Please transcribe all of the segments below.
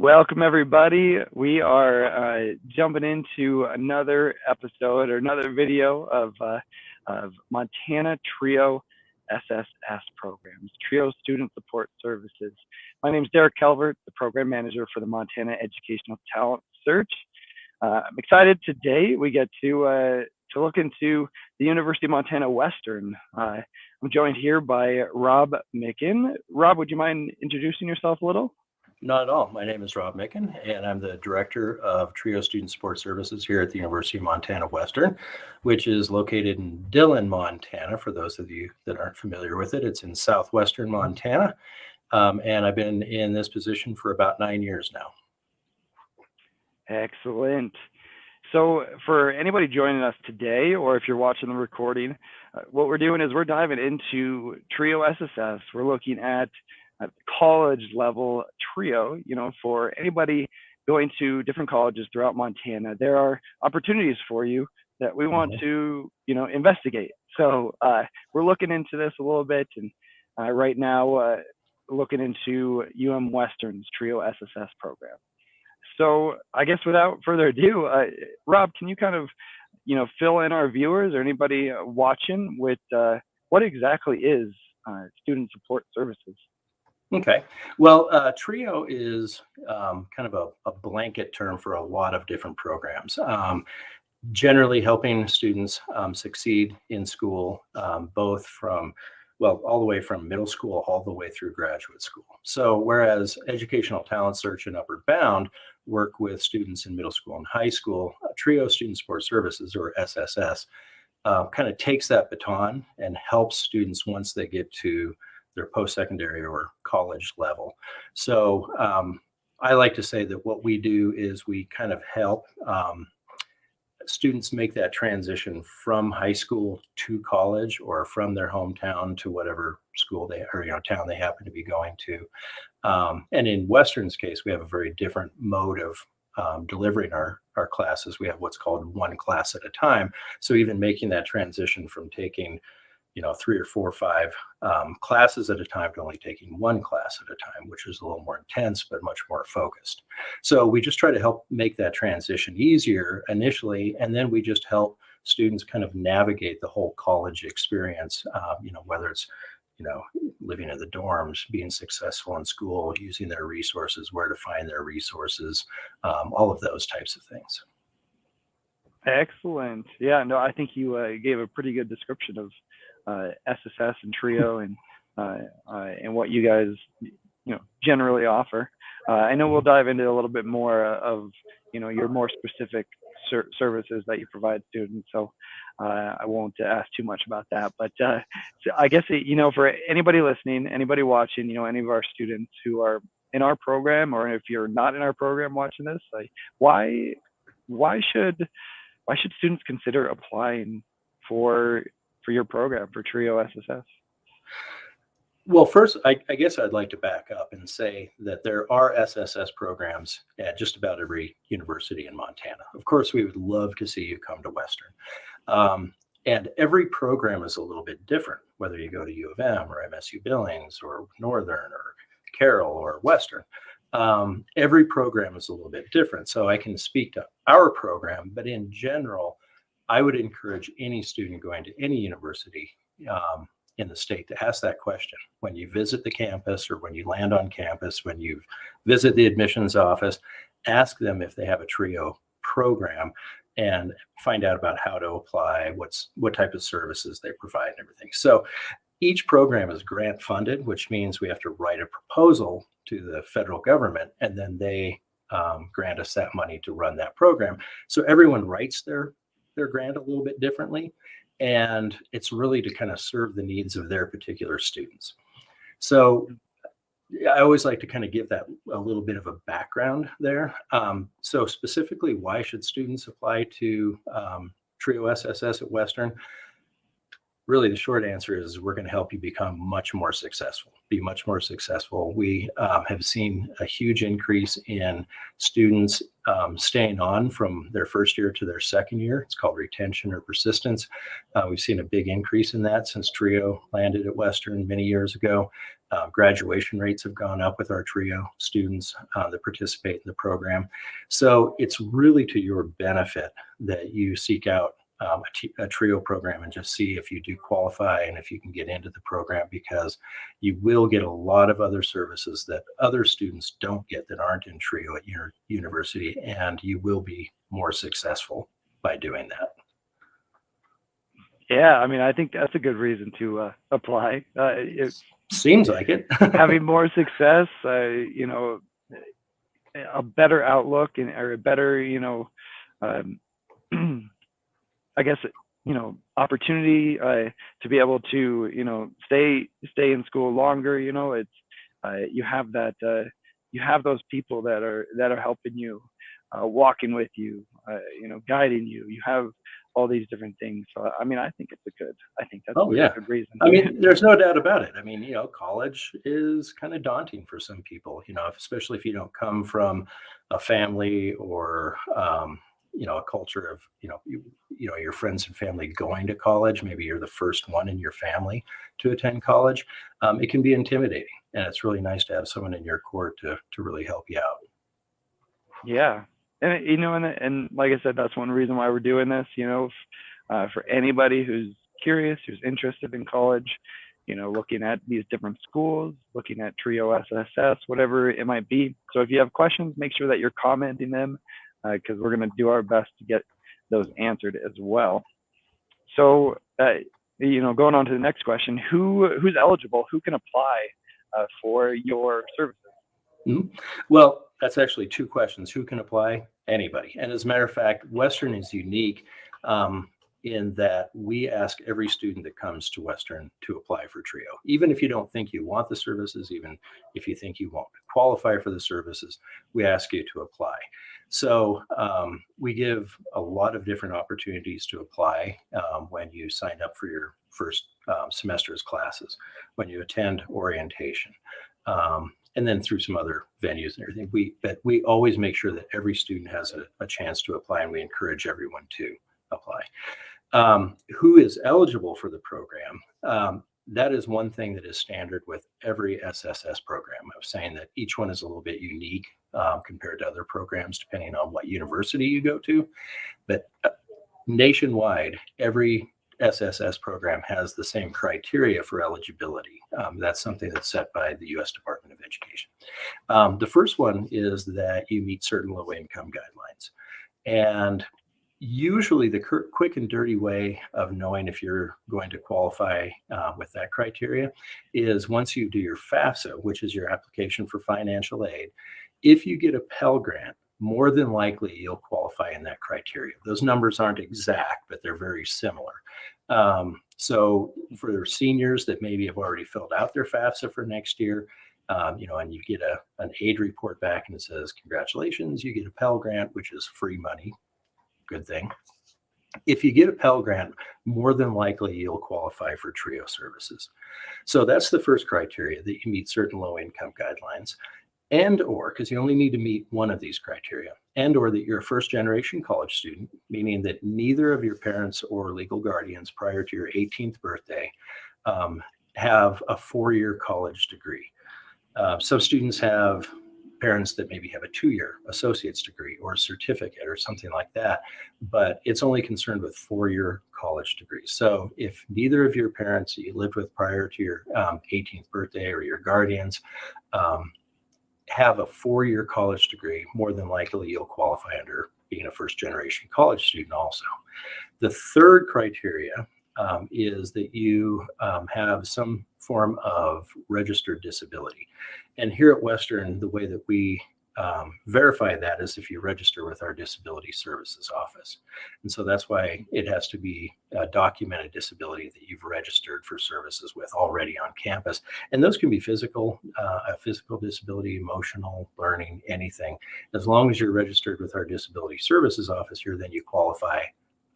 Welcome, everybody. We are jumping into another episode or another video of Montana Trio SSS programs, Trio Student Support Services. My name is Derek Calvert, the program manager for the Montana Educational Talent Search. I'm excited today. We get to look into the University of Montana Western. I'm joined here by Rob Micken. Rob, would you mind introducing yourself a little? Not at all. My name is Rob Micken, and I'm the Director of Trio Student Support Services here at the University of Montana Western, which is located in Dillon, Montana. For those of you that aren't familiar with it, it's in southwestern Montana, and I've been in this position for about 9 years now. Excellent. So for anybody joining us today, or if you're watching the recording, what we're doing is we're diving into Trio SSS. We're looking at college level Trio, for anybody going to different colleges throughout Montana. There are opportunities for you that we want to, investigate. So we're looking into this a little bit, and right now looking into Western's Trio SSS program. So I guess without further ado, Rob, can you kind of, fill in our viewers or anybody watching with what exactly is student support services? Okay. Well, TRIO is kind of a blanket term for a lot of different programs, generally helping students succeed in school, both from, all the way from middle school all the way through graduate school. So whereas Educational Talent Search and Upward Bound work with students in middle school and high school, TRIO Student Support Services, or SSS, kind of takes that baton and helps students once they get to their post-secondary or college level. So I like to say that what we do is we kind of help students make that transition from high school to college, or from their hometown to whatever school they or town they happen to be going to. And in Western's case, we have a very different mode of delivering our classes. We have what's called one class at a time. So even making that transition from taking 3 or 4 or 5 classes at a time to only taking one class at a time, which is a little more intense, but much more focused. So we just try to help make that transition easier initially, and then we just help students kind of navigate the whole college experience, whether it's, living in the dorms, being successful in school, using their resources, where to find their resources, all of those types of things. Excellent. Yeah, no, I think you gave a pretty good description of SSS and Trio and what you guys generally offer. I know we'll dive into a little bit more of your more specific services that you provide students, so I won't ask too much about that. But so I guess for anybody listening, anybody watching, any of our students who are in our program, or if you're not in our program watching this, why should students consider applying for your program, for Trio SSS? Well, first, I guess I'd like to back up and say that there are SSS programs at just about every university in Montana. Of course, we would love to see you come to Western. And every program is a little bit different, whether you go to U of M or MSU Billings or Northern or Carroll or Western. Every program is a little bit different. So I can speak to our program, but in general, I would encourage any student going to any university in the state to ask that question. When you visit the campus, or when you land on campus, when you visit the admissions office, ask them if they have a TRIO program and find out about how to apply, what type of services they provide and everything. So each program is grant funded, which means we have to write a proposal to the federal government, and then they grant us that money to run that program. So everyone writes their grant a little bit differently, and it's really to kind of serve the needs of their particular students. So I always like to kind of give that a little bit of a background there. So specifically, why should students apply to Trio SSS at Western? Really, the short answer is we're going to help you become much more successful, be much more successful. We have seen a huge increase in students staying on from their first year to their second year. It's called retention or persistence. We've seen a big increase in that since TRIO landed at Western many years ago. Graduation rates have gone up with our TRIO students that participate in the program. So it's really to your benefit that you seek out a TRIO program and just see if you do qualify and if you can get into the program, because you will get a lot of other services that other students don't get that aren't in TRIO at your university, and you will be more successful by doing that. Yeah, I mean, I think that's a good reason to apply. Seems like it. Having more success, a better outlook or a better, um, I guess, opportunity to be able to, stay in school longer. It's you have that you have those people that are helping you, walking with you, guiding you. You have all these different things. So I mean, I think that's Oh, a yeah. good reason. I mean, there's no doubt about it. I mean, college is kind of daunting for some people, especially if you don't come from a family or, a culture of, your friends and family going to college. Maybe you're the first one in your family to attend college. It can be intimidating, and it's really nice to have someone in your court to really help you out. Yeah. And and like I said, that's one reason why we're doing this, for anybody who's curious, who's interested in college, looking at these different schools, looking at TRIO SSS, whatever it might be. So if you have questions, make sure that you're commenting them, because we're going to do our best to get those answered as well. So, going on to the next question, who's eligible? Who can apply for your services? Mhm. Well, that's actually two questions. Who can apply? Anybody. And as a matter of fact, Western is unique in that we ask every student that comes to Western to apply for TRIO. Even if you don't think you want the services, even if you think you won't qualify for the services, we ask you to apply. So we give a lot of different opportunities to apply when you sign up for your first semester's classes, when you attend orientation. And then through some other venues and everything. But we always make sure that every student has a chance to apply, and we encourage everyone to apply. Who is eligible for the program? That is one thing that is standard with every SSS program. I was saying that each one is a little bit unique compared to other programs, depending on what university you go to. But nationwide, every SSS program has the same criteria for eligibility. That's something that's set by the U.S. Department of Education. The first one is that you meet certain low-income guidelines. And usually the quick and dirty way of knowing if you're going to qualify with that criteria is once you do your FAFSA, which is your application for financial aid. If you get a Pell Grant, more than likely you'll qualify in that criteria. Those numbers aren't exact, but they're very similar. So for seniors that maybe have already filled out their FAFSA for next year, and you get an aid report back and it says, congratulations, you get a Pell Grant, which is free money. Good thing. If you get a Pell Grant, more than likely you'll qualify for TRIO services. So that's the first criteria, that you meet certain low-income guidelines. And or, because you only need to meet one of these criteria, and or that you're a first-generation college student, meaning that neither of your parents or legal guardians prior to your 18th birthday have a 4-year college degree. Some students have parents that maybe have a 2-year associate's degree or a certificate or something like that, but it's only concerned with 4-year college degrees. So if neither of your parents that you lived with prior to your 18th birthday or your guardians have a 4-year college degree, more than likely you'll qualify under being a first-generation college student also. The third criteria is that you have some form of registered disability. And here at Western, the way that we verify that is if you register with our disability services office. And so that's why it has to be a documented disability that you've registered for services with already on campus. And those can be physical, a physical disability, emotional, learning, anything. As long as you're registered with our disability services office here, then you qualify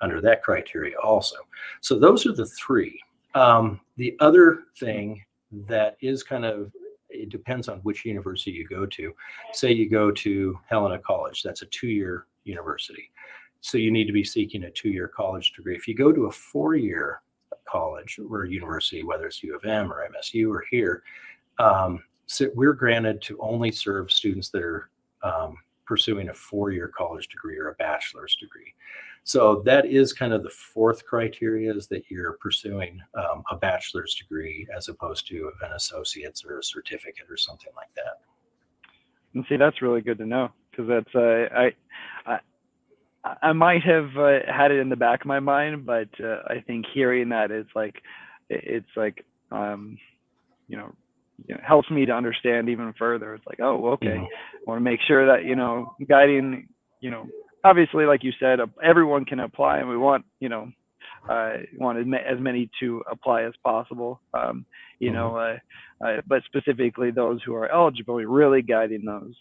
under that criteria also. So those are the three. The other thing that is kind of, it depends on which university you go to. Say you go to Helena College, that's a 2-year university. So you need to be seeking a 2-year college degree. If you go to a 4-year college or university, whether it's U of M or MSU or here, So we're granted to only serve students that are pursuing a 4-year college degree or a bachelor's degree. So that is kind of the fourth criteria, is that you're pursuing a bachelor's degree as opposed to an associate's or a certificate or something like that. And see, that's really good to know, because that's I I might have had it in the back of my mind, but I think hearing that is like it's like you know, helps me to understand even further. It's like, oh, okay, Mhm. I want to make sure that guiding, obviously, like you said, everyone can apply, and we want want as many to apply as possible. Mhm. But specifically those who are eligible, really guiding those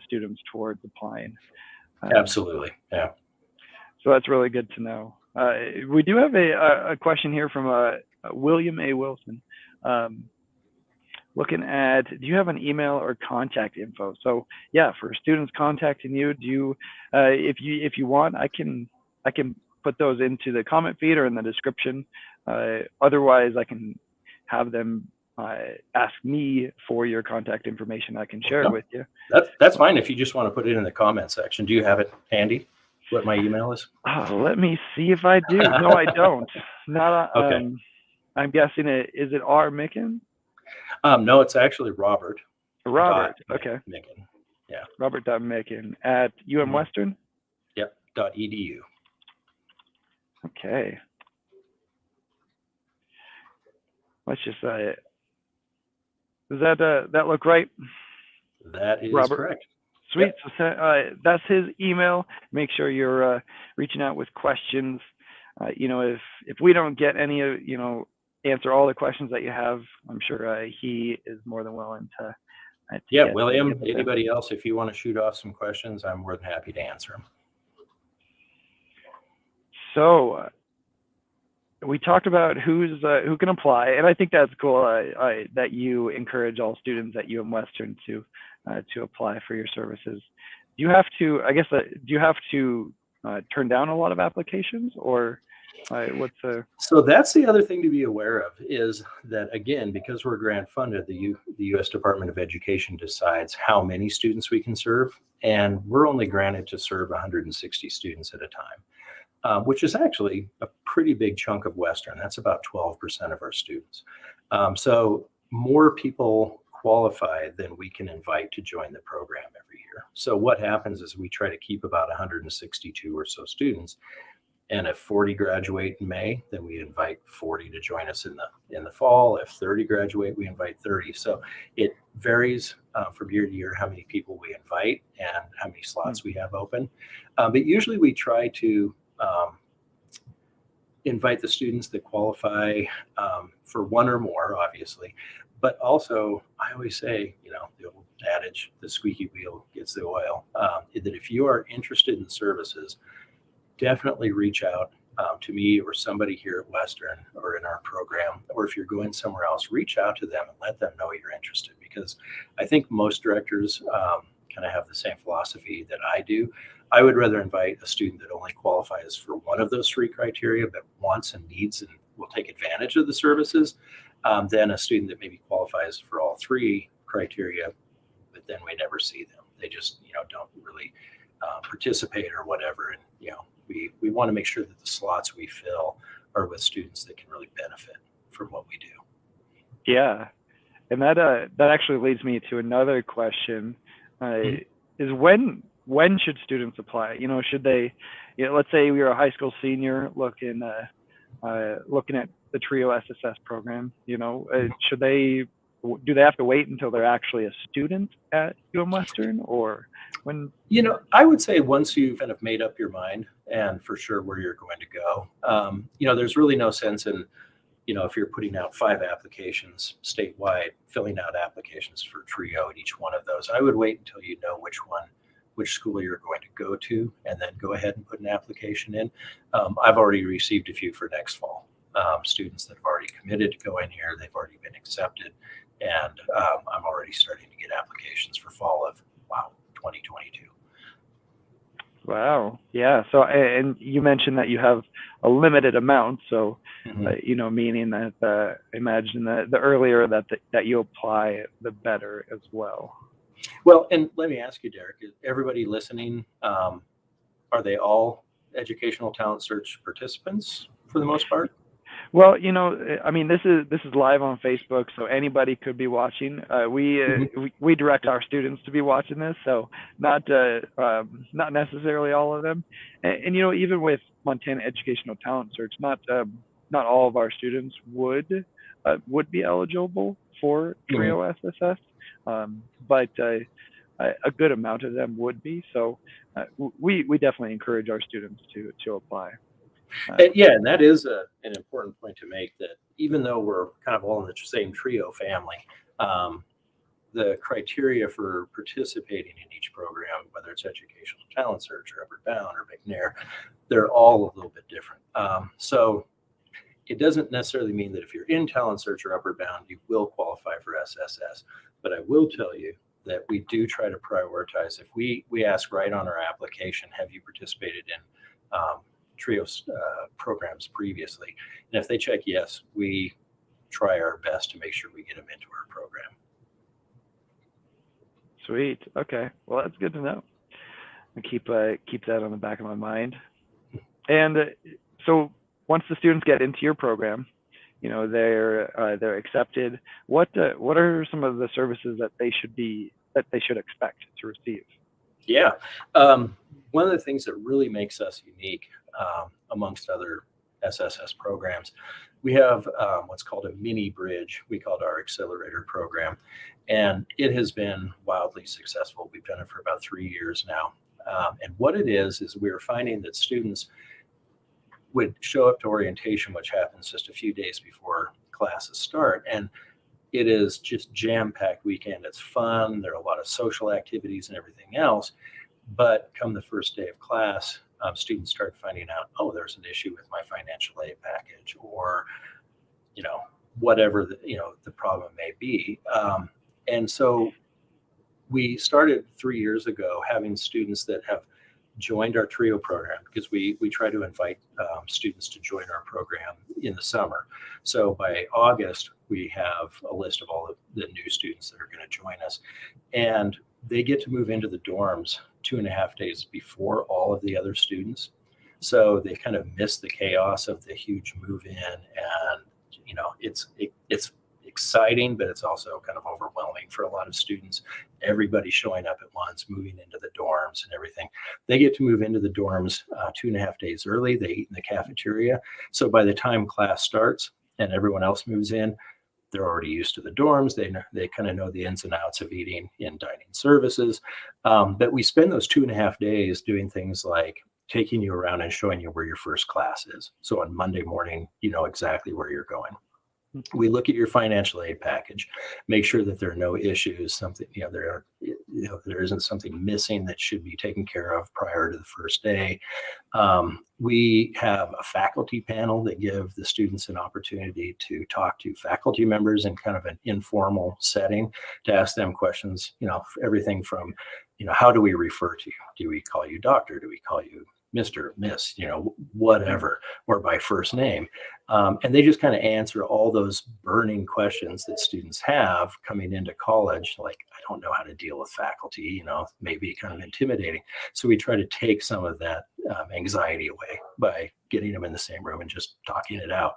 students towards applying. Um, Absolutely. Yeah. so that's really good to know. We do have a question here from William A. Wilson. Um, Looking at, do you have an email or contact info? So yeah, for students contacting you, do you, if you want, I can put those into the comment feed or in the description. Otherwise, I can have them ask me for your contact information. I can share it No, with you. that's fine if you just want to put it in the comment section. Do you have it handy? What my email is? Let me see if I do. No, I don't. Not. Okay. I'm guessing is it R Micken? No, it's actually Robert Robert. dot Okay. Micken. Yeah. Robert.Micken at UM Mhm. Western. Yep. .edu. Okay. Let's just does that look right, That is Robert? correct. Sweet. Yep. So that's his email. Make sure you're reaching out with questions. If we don't get any, answer all the questions that you have, I'm sure he is more than willing to Yeah, get William, able to. anybody else, if you want to shoot off some questions, I'm more than happy to answer them. So we talked about who can apply, and I think that's cool. That you encourage all students at UM Western to apply for your services. Do you have to? I guess do you have to turn down a lot of applications, or what's the? So that's the other thing to be aware of, is that, again, because we're grant funded, the U.S. Department of Education decides how many students we can serve, and we're only granted to serve 160 students at a time. Which is actually a pretty big chunk of Western. That's about 12% of our students. So more people qualify than we can invite to join the program every year. So what happens is we try to keep about 162 or so students. And if 40 graduate in May, then we invite 40 to join us in the fall. If 30 graduate, we invite 30. So it varies from year to year how many people we invite and how many slots we have open. But usually we try to invite the students that qualify for one or more, obviously. But also, I always say, the old adage, the squeaky wheel gets the oil, that if you are interested in services, definitely reach out to me or somebody here at Western or in our program, or if you're going somewhere else, reach out to them and let them know you're interested, because I think most directors kind of have the same philosophy that I do. I would rather invite a student that only qualifies for one of those three criteria, but wants and needs and will take advantage of the services, than a student that maybe qualifies for all three criteria, but then we never see them. They just, don't really participate or whatever. And, we want to make sure that the slots we fill are with students that can really benefit from what we do. Yeah, and that actually leads me to another question. Mhm. Is when should students apply? Should they, let's say we are a high school senior looking at the TRIO SSS program. Should they do they have to wait until they're actually a student at UM Western, or when? I would say once you've kind of made up your mind and for sure where you're going to go, there's really no sense in, if you're putting out 5 applications statewide, filling out applications for TRIO at each one of those. I would wait until you know which school you're going to go to, and then go ahead and put an application in. I've already received a few for next fall. Students that have already committed to go in here, they've already been accepted, and I'm already starting to get applications for fall of 2022. Wow, yeah. So, and you mentioned that you have a limited amount. So, Mhm. Meaning that imagine that the earlier that you apply, the better as well. Well, and let me ask you, Derek, is everybody listening, are they all educational talent search participants for the most part? Well, I mean, this is live on Facebook, so anybody could be watching. Mhm. We direct our students to be watching this, so not necessarily all of them. And even with Montana Educational Talent Search, not all of our students would be eligible for Mhm. TRIO SSS, but a good amount of them would be. So we definitely encourage our students to apply. Uh, Yeah, and that is an important point to make, that even though we're kind of all in the same trio family, um, the criteria for participating in each program, whether it's educational talent search or upward bound or McNair, they're all a little bit different. So it doesn't necessarily mean that if you're in talent search or upward bound, you will qualify for SSS. But I will tell you that we do try to prioritize. If we ask right on our application, have you participated in TRIOS programs previously? And if they check yes, we try our best to make sure we get them into our program. Sweet. Okay. Well, that's good to know. I keep that on the back of my mind. And so once the students get into your program, they're accepted. What are some of the services that they should expect to receive? Yeah. One of the things that really makes us unique amongst other SSS programs, we have what's called a mini bridge. We call it our accelerator program. And it has been wildly successful. We've done it for about 3 years now. And what it is we're finding that students would show up to orientation, which happens just a few days before classes start. And it is just jam-packed weekend. It's fun. There are a lot of social activities and everything else. But come the first day of class, students start finding out, oh, there's an issue with my financial aid package, or you know whatever the problem may be. And so we started 3 years ago having students that have joined our TRIO program, because we try to invite students to join our program in the summer. So by August, we have a list of all of the new students that are going to join us, and they get to move into the dorms 2.5 days before all of the other students. So they kind of miss the chaos of the huge move in, and it's exciting, but it's also kind of overwhelming for a lot of students. Everybody showing up at once, moving into the dorms and everything. They get to move into the dorms 2.5 days early. They eat in the cafeteria. So by the time class starts and everyone else moves in, they're already used to the dorms. They kind of know the ins and outs of eating in dining services. But we spend those 2.5 days doing things like taking you around and showing you where your first class is. So on Monday morning, you know exactly where you're going. We look at your financial aid package, make sure that there are no issues, there isn't something missing that should be taken care of prior to the first day. We have a faculty panel that give the students an opportunity to talk to faculty members in kind of an informal setting, to ask them questions, everything from, how do we refer to you? Do we call you doctor? Do we call you Mr., Miss, whatever, or by first name? And they just kind of answer all those burning questions that students have coming into college. Like, I don't know how to deal with faculty, maybe kind of intimidating. So we try to take some of that anxiety away by getting them in the same room and just talking it out.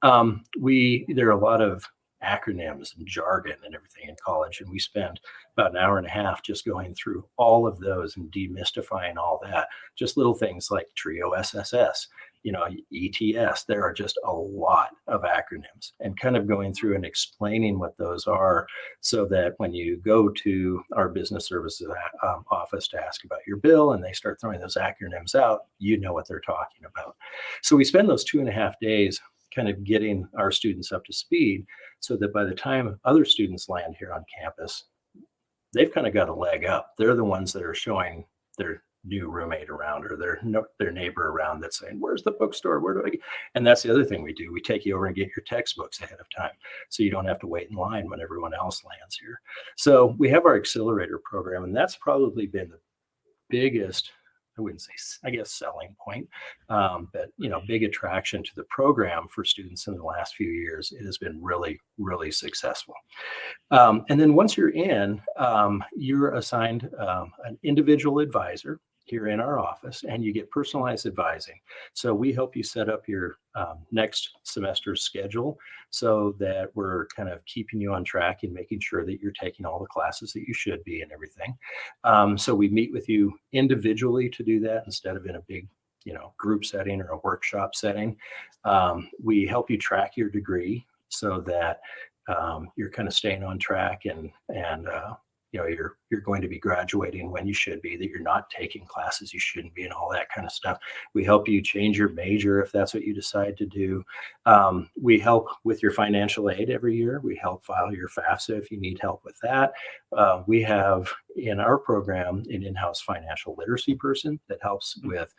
There are a lot of acronyms and jargon and everything in college, and we spend about an hour and a half just going through all of those and demystifying all that. Just little things like TRIO SSS, ETS. There are just a lot of acronyms, and kind of going through and explaining what those are, so that when you go to our business services office to ask about your bill and they start throwing those acronyms out, you know what they're talking about. So we spend those 2.5 days kind of getting our students up to speed, so that by the time other students land here on campus, they've kind of got a leg up. They're the ones that are showing their new roommate around, or their neighbor around, that's saying, where's the bookstore? Where do I get? And that's the other thing we do. We take you over and get your textbooks ahead of time, so you don't have to wait in line when everyone else lands here. So we have our accelerator program, and that's probably been the biggest I wouldn't say, I guess, selling point, but big attraction to the program for students in the last few years. It has been really, really successful. And then once you're in, you're assigned an individual advisor here in our office, and you get personalized advising. So we help you set up your next semester's schedule so that we're kind of keeping you on track and making sure that you're taking all the classes that you should be and everything. So we meet with you individually to do that instead of in a big group setting or a workshop setting. We help you track your degree so that you're kind of staying on track and you're going to be graduating when you should be, that you're not taking classes you shouldn't be, and all that kind of stuff. We help you change your major if that's what you decide to do. We help with your financial aid every year. We help file your FAFSA if you need help with that. We have in our program an in-house financial literacy person that helps with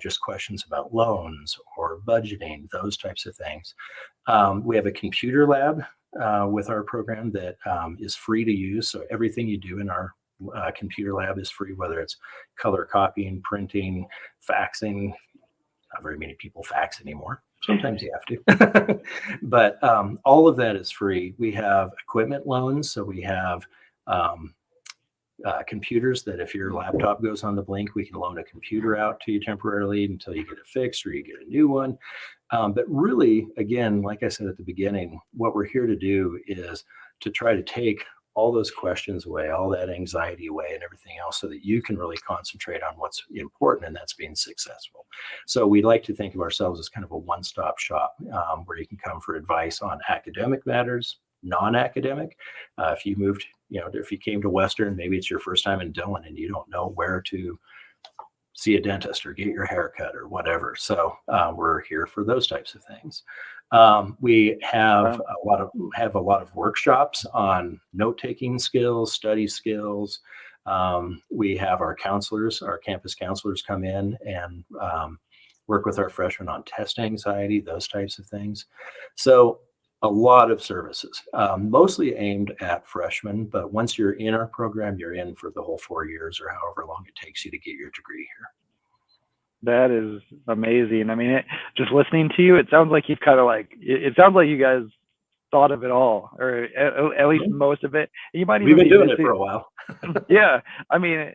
just questions about loans or budgeting, those types of things. We have a computer lab with our program that is free to use. So everything you do in our computer lab is free, whether it's color copying, printing, faxing. Not very many people fax anymore. Sometimes you have to. But all of that is free. We have equipment loans. So we have computers that if your laptop goes on the blink, we can loan a computer out to you temporarily until you get it fixed or you get a new one. But really, again, like I said at the beginning, what we're here to do is to try to take all those questions away, all that anxiety away and everything else so that you can really concentrate on what's important, and that's being successful. So we like to think of ourselves as kind of a one-stop shop where you can come for advice on academic matters, non-academic. If you moved, if you came to Western, maybe it's your first time in Dillon and you don't know where to see a dentist or get your hair cut or whatever. So we're here for those types of things. We have a lot of workshops on note-taking skills, study skills. We have our counselors, our campus counselors come in and work with our freshmen on test anxiety, those types of things. So a lot of services, mostly aimed at freshmen, but once you're in our program, you're in for the whole 4 years or however long it takes you to get your degree here. That is amazing. I mean, just listening to you, it sounds like you've kind of it sounds like you guys thought of it all, or at least most of it. You might even We've been doing it for a while. Yeah. I mean,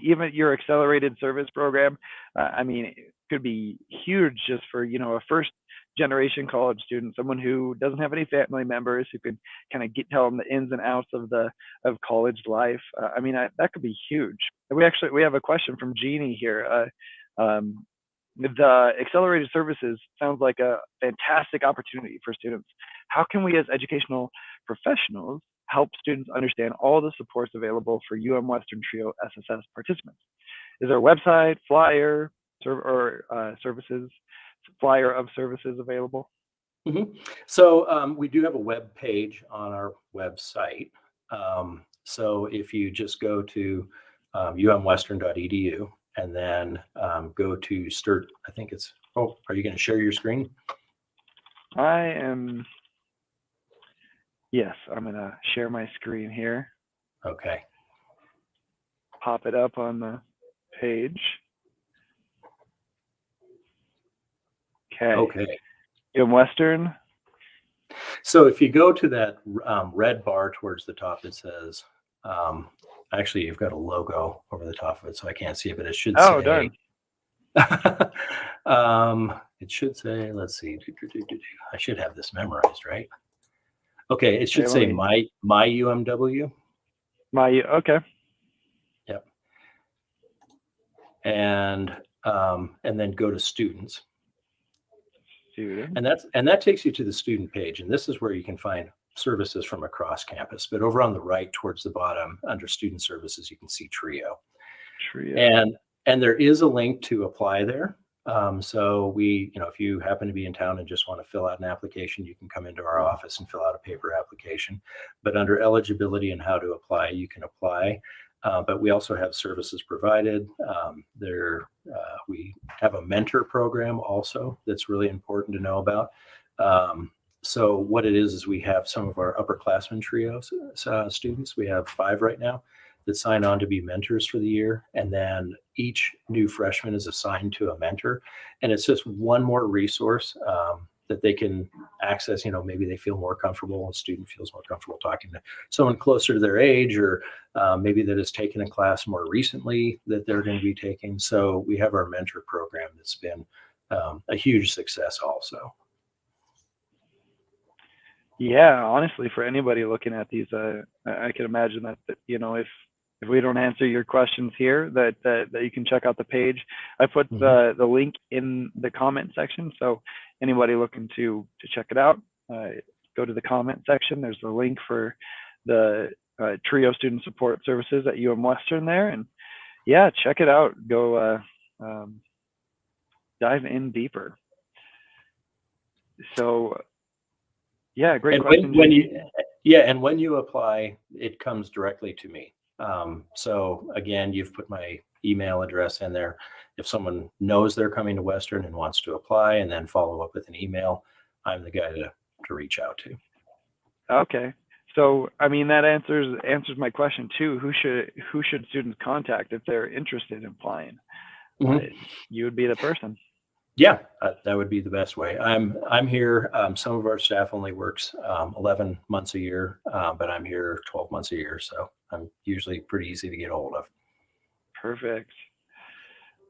even your accelerated service program, I mean, it could be huge just for, a first generation college student, someone who doesn't have any family members who could kind of tell them the ins and outs of college life. I mean, that could be huge. We have a question from Jeannie here. The accelerated services sounds like a fantastic opportunity for students. How can we as educational professionals help students understand all the supports available for Western Trio SSS participants? Is there a website, flyer, services, flyer of services available? Mm-hmm. So we do have a web page on our website. So if you just go to umwestern.edu and then go to start, I think it's, are you going to share your screen? I am. Yes, I'm going to share my screen here. Okay. Pop it up on the page. Okay. Western. So if you go to that red bar towards the top, it says, actually, you've got a logo over the top of it, so I can't see it, but it should say. Darn. It should say, let's see. I should have this memorized, right? Okay, it should say my UMW. Okay. Yep. And then go to students. And that takes you to the student page, and this is where you can find services from across campus. But over on the right towards the bottom under student services, you can see Trio. And there is a link to apply there. So if you happen to be in town and just want to fill out an application, you can come into our office and fill out a paper application. But under eligibility and how to apply, you can apply. But we also have services provided. We have a mentor program also that's really important to know about. So what it is we have some of our upperclassmen trios students. We have 5 right now. that sign on to be mentors for the year. And then each new freshman is assigned to a mentor. And it's just one more resource that they can access. Maybe they feel more comfortable, a student feels more comfortable talking to someone closer to their age, or maybe that has taken a class more recently that they're going to be taking. So we have our mentor program that's been a huge success also. Yeah, honestly, for anybody looking at these, I can imagine that if we don't answer your questions here, that you can check out the page. I put the link in the comment section, so anybody looking to check it out, go to the comment section. There's the link for the TRIO Student Support Services at Western there, and yeah, check it out. Go dive in deeper. So yeah, great question. And when you apply, it comes directly to me. So again, you've put my email address in there. If someone knows they're coming to Western and wants to apply and then follow up with an email, I'm the guy to reach out to. Okay. So, I mean, that answers my question too. Who should students contact if they're interested in applying? You would be the person. Yeah, that would be the best way. I'm here. Some of our staff only works 11 months a year, but I'm here 12 months a year. So I'm usually pretty easy to get a hold of. Perfect.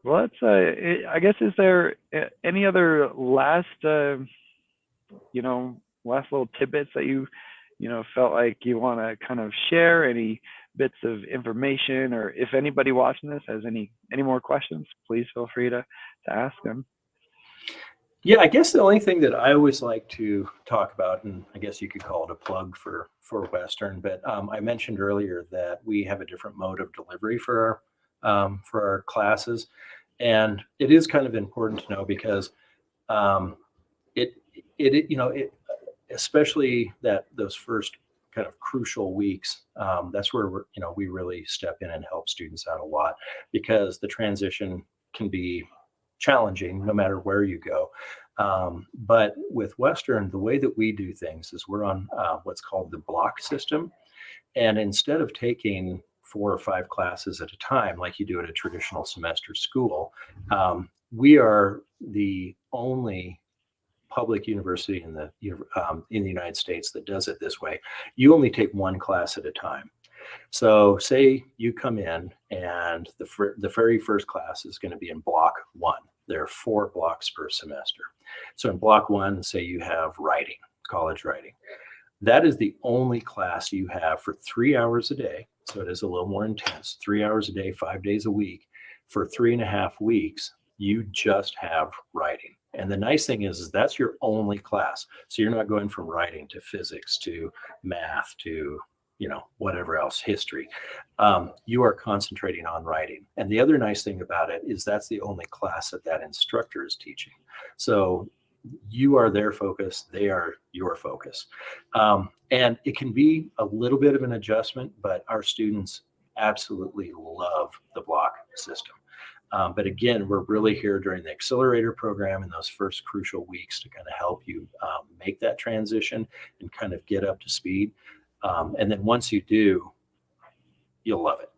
Well, I guess, is there any other last little tidbits that you felt like you want to kind of share? Any bits of information, or if anybody watching this has any more questions, please feel free to ask them. Yeah, I guess the only thing that I always like to talk about, and I guess you could call it a plug for Western, but I mentioned earlier that we have a different mode of delivery for our classes, and it is kind of important to know because especially those first kind of crucial weeks, that's where we really step in and help students out a lot, because the transition can be challenging no matter where you go. But with Western, the way that we do things is we're on what's called the block system. And instead of taking 4 or 5 classes at a time, like you do at a traditional semester school, we are the only public university in the United States that does it this way. You only take 1 class at a time. So say you come in and the very first class is going to be in block 1. There are 4 blocks per semester. So in block 1, say you have writing, college writing. That is the only class you have for 3 hours a day. So it is a little more intense, 3 hours a day, 5 days a week. For 3.5 weeks, you just have writing. And the nice thing is that's your only class. So you're not going from writing to physics to math to whatever else, history. You are concentrating on writing. And the other nice thing about it is that's the only class that instructor is teaching. So you are their focus, they are your focus. And it can be a little bit of an adjustment, but our students absolutely love the block system. But again, we're really here during the accelerator program in those first crucial weeks to kind of help you make that transition and kind of get up to speed. And then once you do, you'll love it.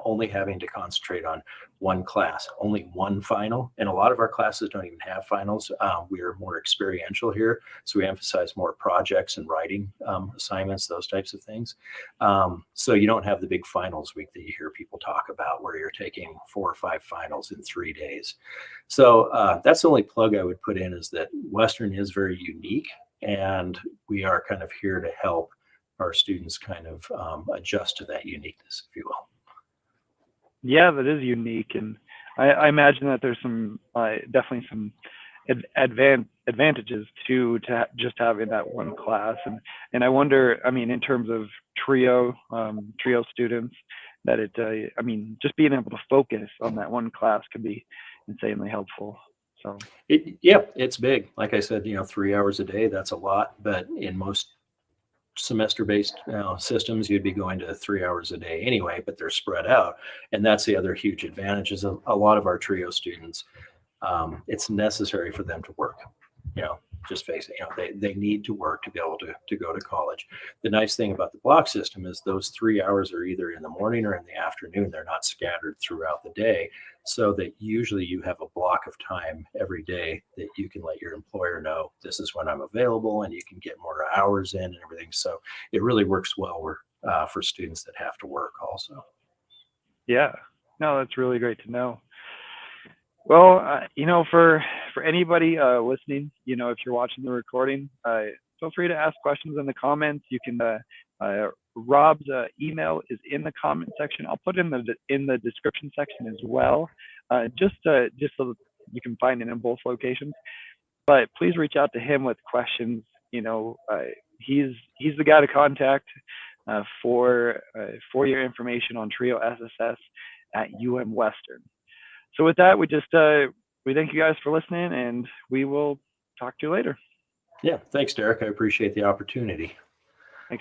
Only having to concentrate on 1 class, only 1 final. And a lot of our classes don't even have finals. We are more experiential here. So we emphasize more projects and writing assignments, those types of things. So you don't have the big finals week that you hear people talk about where you're taking 4 or 5 finals in 3 days. So that's the only plug I would put in, is that Western is very unique, and we are kind of here to help our students kind of adjust to that uniqueness, if you will. Yeah, that is unique, and I imagine that there's some definitely some advantages to just having that 1 class, and I wonder, I mean, in terms of trio students, that just being able to focus on that 1 class can be insanely helpful. So it's big. Like I said, 3 hours a day, that's a lot, but in most semester-based systems, you'd be going to 3 hours a day anyway, but they're spread out. And that's the other huge advantage, is a lot of our trio students, it's necessary for them to work. just face it, they need to work to be able to go to college. The nice thing about the block system is those 3 hours are either in the morning or in the afternoon. They're not scattered throughout the day, so that usually you have a block of time every day that you can let your employer know this is when I'm available, and you can get more hours in and everything. So it really works well for students that have to work also. Yeah. No, that's really great to know. Well, for anybody listening, if you're watching the recording, feel free to ask questions in the comments. You can. Rob's email is in the comment section. I'll put it in the description section as well, just so you can find it in both locations. But please reach out to him with questions. He's the guy to contact for your information on Trio SSS at Western. So with that, we thank you guys for listening, and we will talk to you later. Yeah, thanks, Derek. I appreciate the opportunity.